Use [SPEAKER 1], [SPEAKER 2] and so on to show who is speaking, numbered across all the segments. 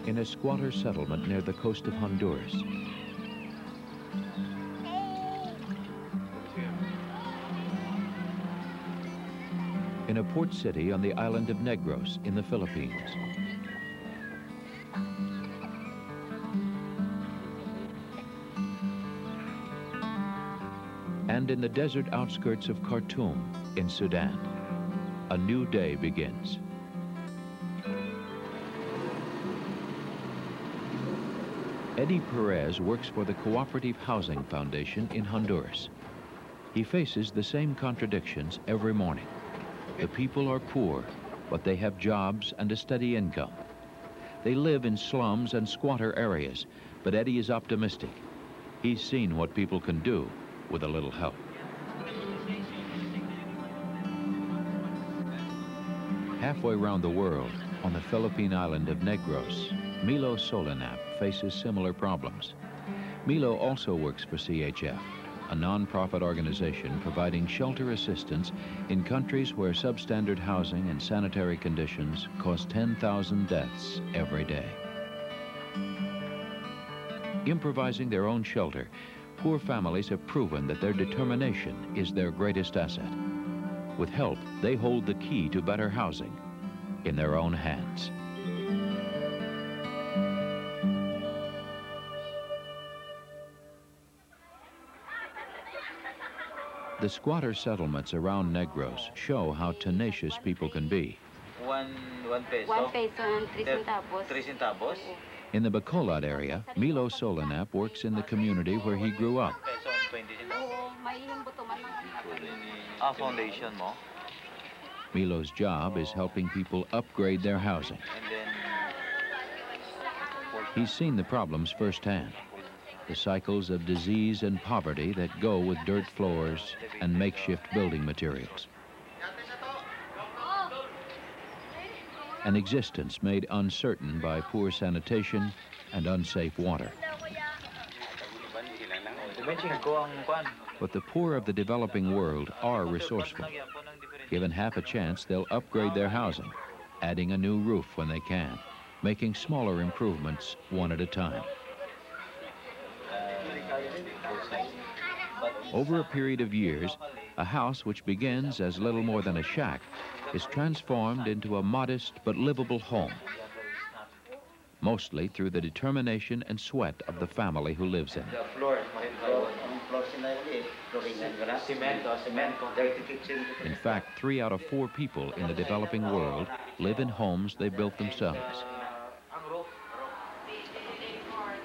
[SPEAKER 1] in a squatter settlement near the coast of Honduras. In a port city on the island of Negros in the Philippines. And in the desert outskirts of Khartoum in Sudan, a new day begins. Eddie Perez works for the Cooperative Housing Foundation in Honduras. He faces the same contradictions every morning. The people are poor, but they have jobs and a steady income. They live in slums and squatter areas, but Eddie is optimistic. He's seen what people can do with a little help. Halfway around the world, on the Philippine island of Negros, Milo Solanap faces similar problems. Milo also works for CHF, a non-profit organization providing shelter assistance in countries where substandard housing and sanitary conditions cause 10,000 deaths every day. Improvising their own shelter, poor families have proven that their determination is their greatest asset. With help, they hold the key to better housing in their own hands. The squatter settlements around Negros show how tenacious people can be.
[SPEAKER 2] One peso.
[SPEAKER 3] 1 peso and 3 centavos.
[SPEAKER 2] 3 centavos.
[SPEAKER 1] In the Bacolod area, Milo Solanap works in the community where he grew up.
[SPEAKER 2] Peso and 20 centavos. Foundation mo.
[SPEAKER 1] Milo's job is helping people upgrade their housing. He's seen the problems firsthand. The cycles of disease and poverty that go with dirt floors and makeshift building materials. An existence made uncertain by poor sanitation and unsafe water. But the poor of the developing world are resourceful. Given half a chance, they'll upgrade their housing, adding a new roof when they can, making smaller improvements one at a time. Over a period of years, a house which begins as little more than a shack is transformed into a modest but livable home, mostly through the determination and sweat of the family who lives in it. In fact, 3 out of 4 people in the developing world live in homes they built themselves.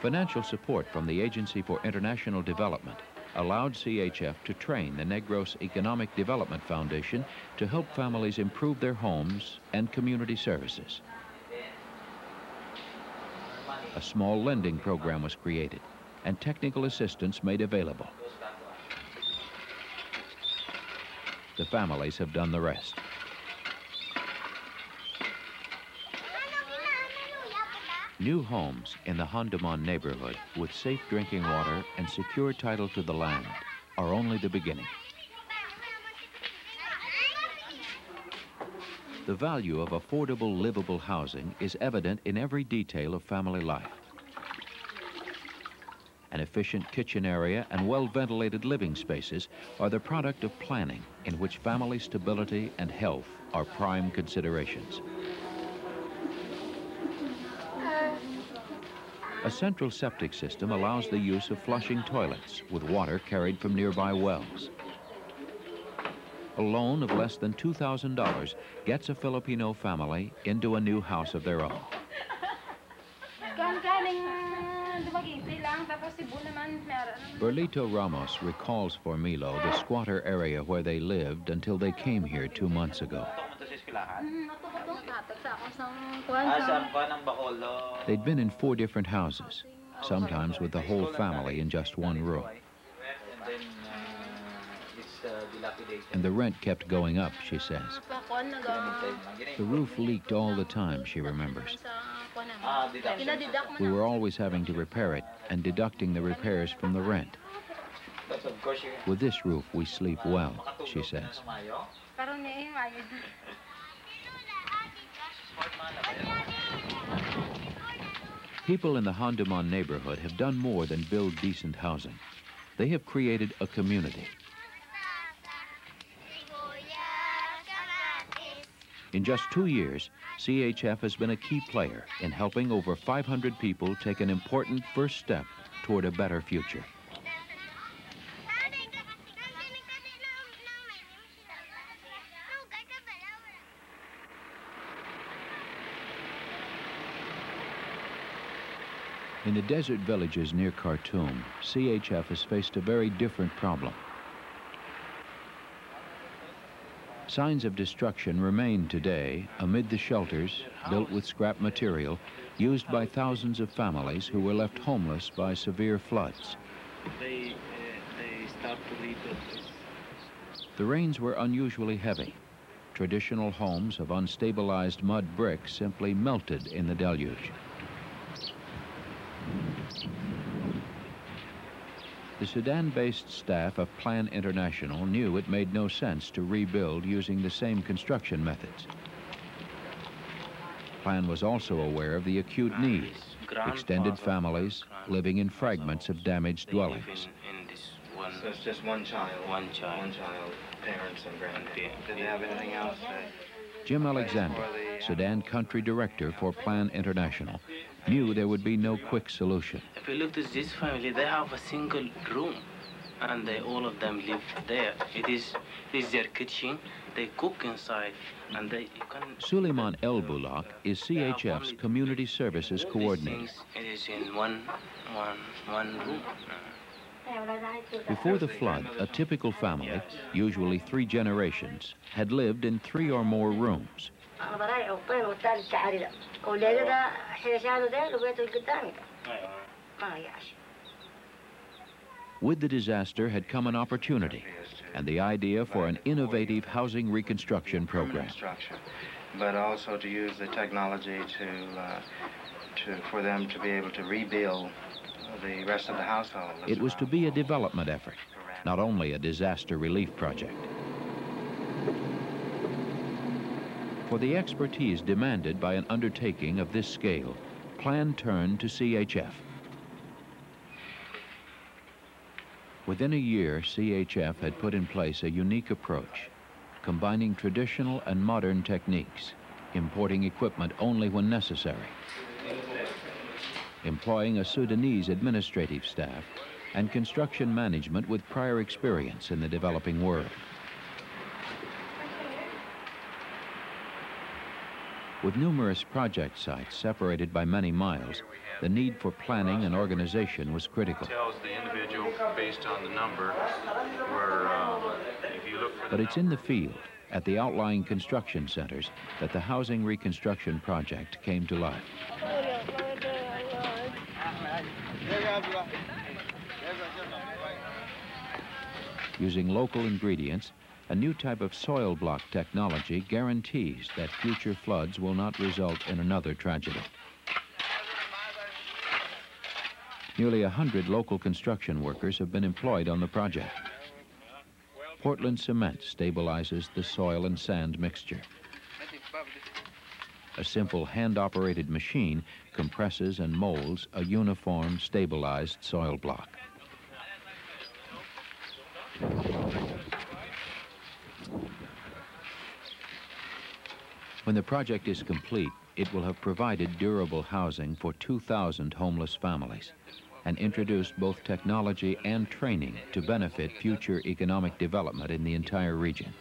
[SPEAKER 1] Financial support from the Agency for International Development allowed CHF to train the Negros Economic Development Foundation to help families improve their homes and community services. A small lending program was created and technical assistance made available. The families have done the rest. New homes in the Honduman neighborhood with safe drinking water and secure title to the land are only the beginning. The value of affordable, livable housing is evident in every detail of family life. An efficient kitchen area and well-ventilated living spaces are the product of planning in which family stability and health are prime considerations. A central septic system allows the use of flushing toilets with water carried from nearby wells. A loan of less than $2,000 gets a Filipino family into a new house of their own. Berlito Ramos recalls for Milo the squatter area where they lived until they came here 2 months ago. They'd been in 4 different houses, sometimes with the whole family in just one room. And the rent kept going up, she says. The roof leaked all the time, she remembers. We were always having to repair it and deducting the repairs from the rent. With this roof, we sleep well, she says. People in the Honduras neighborhood have done more than build decent housing. They have created a community. In just 2 years, CHF has been a key player in helping over 500 people take an important first step toward a better future. In the desert villages near Khartoum, CHF has faced a very different problem. Signs of destruction remain today amid the shelters built with scrap material used by thousands of families who were left homeless by severe floods.
[SPEAKER 4] They start to rebuild this.
[SPEAKER 1] The rains were unusually heavy. Traditional homes of unstabilized mud bricks simply melted in the deluge. The Sudan-based staff of Plan International knew it made no sense to rebuild using the same construction methods. Plan was also aware of the acute need, extended families living in fragments of damaged dwellings.
[SPEAKER 4] So it's just one child, parents and grandparents. Did they have anything else?
[SPEAKER 1] Jim Alexander, Sudan country director for Plan International, knew there would be no quick solution.
[SPEAKER 5] If you look at this family, they have a single room, and all of them live there. It is their kitchen. They cook inside, and you can.
[SPEAKER 1] Suleiman El Bulak is CHF's community services coordinator.
[SPEAKER 5] It is in one room.
[SPEAKER 1] Before the flood, a typical family, usually 3 generations, had lived in 3 or more rooms. With the disaster had come an opportunity and the idea for an innovative housing reconstruction program.
[SPEAKER 4] But also to use the technology for them to be able to rebuild the rest of the household.
[SPEAKER 1] It was to be a development effort, not only a disaster relief project. For the expertise demanded by an undertaking of this scale, Plan turned to CHF. Within a year, CHF had put in place a unique approach, combining traditional and modern techniques, importing equipment only when necessary, employing a Sudanese administrative staff, and construction management with prior experience in the developing world. With numerous project sites separated by many miles, the need for planning and organization was critical.
[SPEAKER 6] Tells the individual based on the number where if you look for
[SPEAKER 1] But it's in the field, at the outlying construction centers, that the housing reconstruction project came to life. Using local ingredients, a new type of soil block technology guarantees that future floods will not result in another tragedy. Nearly 100 local construction workers have been employed on the project. Portland cement stabilizes the soil and sand mixture. A simple hand-operated machine compresses and molds a uniform, stabilized soil block. When the project is complete, it will have provided durable housing for 2,000 homeless families and introduced both technology and training to benefit future economic development in the entire region.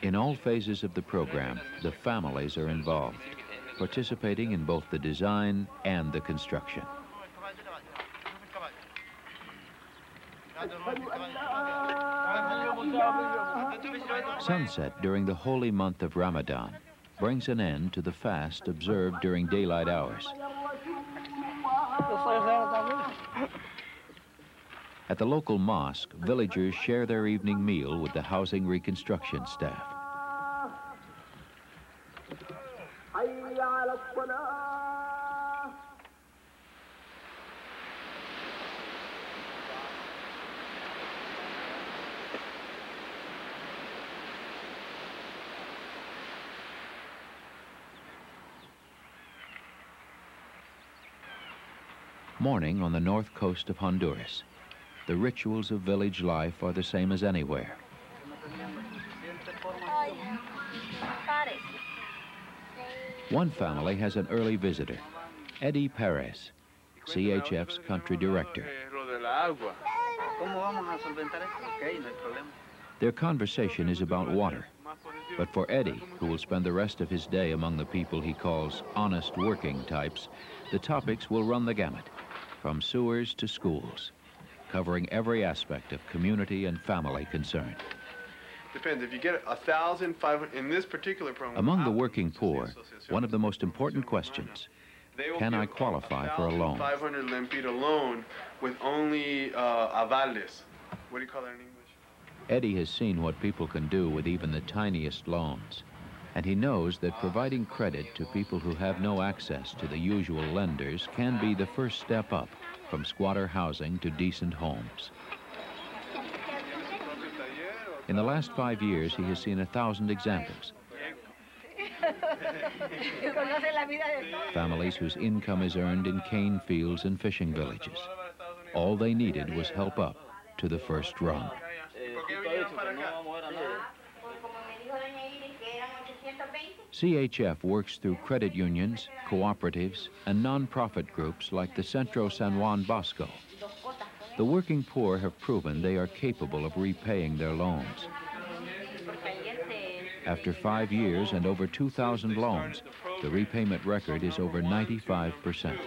[SPEAKER 1] In all phases of the program, the families are involved, participating in both the design and the construction. Sunset during the holy month of Ramadan brings an end to the fast observed during daylight hours. At the local mosque, villagers share their evening meal with the housing reconstruction staff. Morning on the north coast of Honduras. The rituals of village life are the same as anywhere. One family has an early visitor, Eddie Perez, CHF's country director. Their conversation is about water. But for Eddie, who will spend the rest of his day among the people he calls honest working types, the topics will run the gamut, from sewers to schools, covering every aspect of community and family concern.
[SPEAKER 7] Depends. If you get 1,500 in this particular program.
[SPEAKER 1] Among the working poor, one of the most important questions, can I qualify for a loan?
[SPEAKER 7] 500 lempira loan with only avales. What do you call that in English?
[SPEAKER 1] Eddie has seen what people can do with even the tiniest loans, and he knows that providing credit to people who have no access to the usual lenders can be the first step up from squatter housing to decent homes. In the last 5 years, he has seen 1,000 examples. Families whose income is earned in cane fields and fishing villages. All they needed was help up to the first rung. CHF works through credit unions, cooperatives, and non-profit groups like the Centro San Juan Bosco. The working poor have proven they are capable of repaying their loans. After 5 years and over 2,000 loans, the repayment record is over 95%.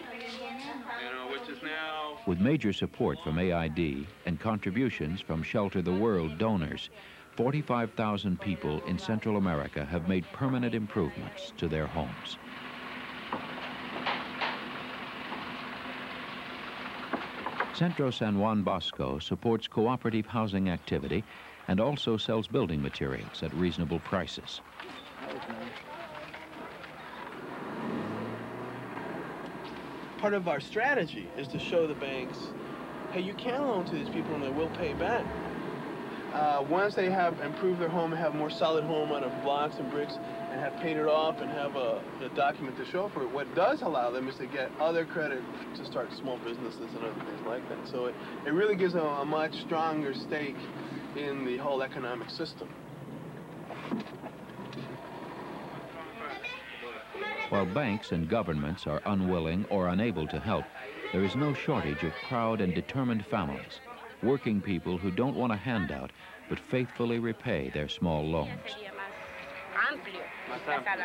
[SPEAKER 1] With major support from AID and contributions from Shelter the World donors, 45,000 people in Central America have made permanent improvements to their homes. Centro San Juan Bosco supports cooperative housing activity and also sells building materials at reasonable prices.
[SPEAKER 7] Part of our strategy is to show the banks, hey, you can loan to these people and they will pay back. Once they have improved their home and have a more solid home out of blocks and bricks and have paid it off and have a document to show for it, what does allow them is to get other credit to start small businesses and other things like that. So it really gives them a much stronger stake in the whole economic system.
[SPEAKER 1] While banks and governments are unwilling or unable to help, there is no shortage of proud and determined families, working people who don't want a handout but faithfully repay their small loans.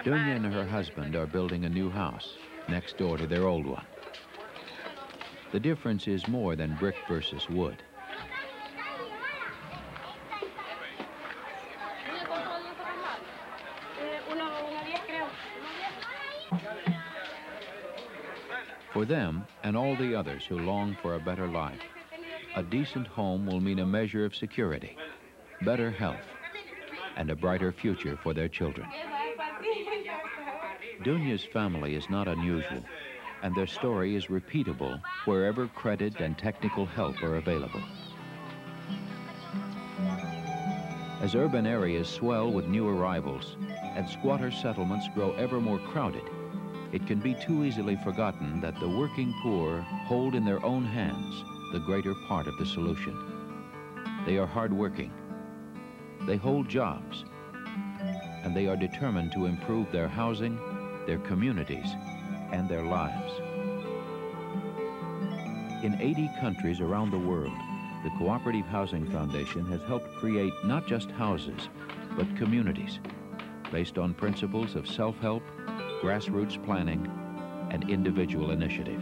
[SPEAKER 1] Dunya and her husband are building a new house next door to their old one. The difference is more than brick versus wood. For them and all the others who long for a better life, a decent home will mean a measure of security, better health, and a brighter future for their children. Dunya's family is not unusual, and their story is repeatable wherever credit and technical help are available. As urban areas swell with new arrivals and squatter settlements grow ever more crowded, it can be too easily forgotten that the working poor hold in their own hands the greater part of the solution. They are hardworking, they hold jobs, and they are determined to improve their housing, their communities, and their lives. In 80 countries around the world, the Cooperative Housing Foundation has helped create not just houses, but communities based on principles of self-help, grassroots planning, and individual initiative.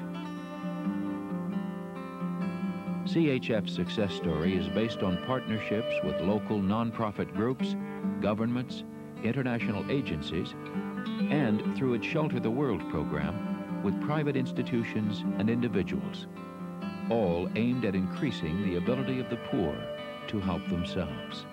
[SPEAKER 1] CHF's success story is based on partnerships with local nonprofit groups, governments, international agencies, and through its Shelter the World program with private institutions and individuals, all aimed at increasing the ability of the poor to help themselves.